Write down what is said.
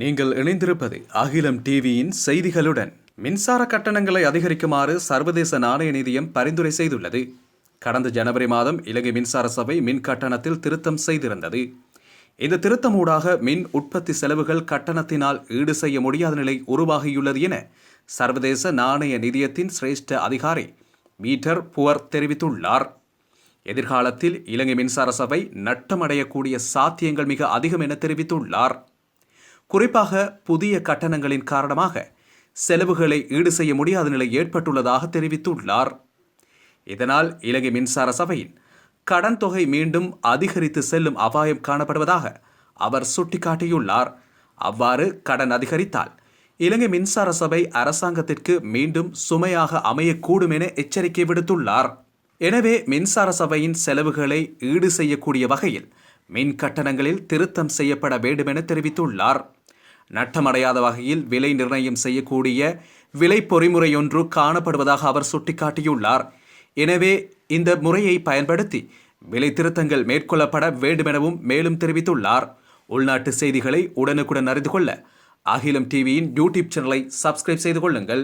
நீங்கள் இணைந்திருப்பது அகிலம் டிவியின் செய்திகளுடன். மின்சார கட்டணங்களை அதிகரிக்குமாறு சர்வதேச நாணய நிதியம் பரிந்துரை செய்துள்ளது. கடந்த ஜனவரி மாதம் இலங்கை மின்சார சபை மின் கட்டணத்தில் திருத்தம் செய்திருந்தது. இந்த திருத்தம் ஊடாக மின் உற்பத்தி செலவுகள் கட்டணத்தினால் ஈடு செய்ய முடியாத நிலை உருவாகியுள்ளது என சர்வதேச நாணய நிதியத்தின் சிரேஷ்ட அதிகாரி பீட்டர் புவர் தெரிவித்துள்ளார். எதிர்காலத்தில் இலங்கை மின்சார சபை நட்டமடையக்கூடிய சாத்தியங்கள் மிக அதிகம் என தெரிவித்துள்ளார். குறிப்பாக புதிய கட்டணங்களின் காரணமாக செலவுகளை ஈடு செய்ய முடியாத நிலை ஏற்பட்டுள்ளதாக தெரிவித்துள்ளார். இதனால் இலங்கை மின்சார சபையின் கடன் தொகை மீண்டும் அதிகரித்து செல்லும் அபாயம் காணப்படுவதாக அவர் சுட்டிக்காட்டியுள்ளார். அவ்வாறு கடன் அதிகரித்தால் இலங்கை மின்சார சபை அரசாங்கத்திற்கு மீண்டும் சுமையாக அமையக்கூடும் என எச்சரிக்கை விடுத்துள்ளார். எனவே மின்சார சபையின் செலவுகளை ஈடு செய்யக்கூடிய வகையில் மின் கட்டணங்களில் திருத்தம் செய்யப்பட வேண்டும் என தெரிவித்துள்ளார். நட்டமடையாத வகையில் விலை நிர்ணயம் செய்யக்கூடிய விலை பொறிமுறையொன்று காணப்படுவதாக அவர் சுட்டிக்காட்டியுள்ளார். எனவே இந்த முறையை பயன்படுத்தி விலை திருத்தங்கள் மேற்கொள்ளப்பட வேண்டும் எனவும் மேலும் தெரிவித்துள்ளார். உள்நாட்டு செய்திகளை உடனுக்குடன் அறிந்து கொள்ள அகிலம் டிவியின் யூடியூப் சேனலை சப்ஸ்கிரைப் செய்து கொள்ளுங்கள்.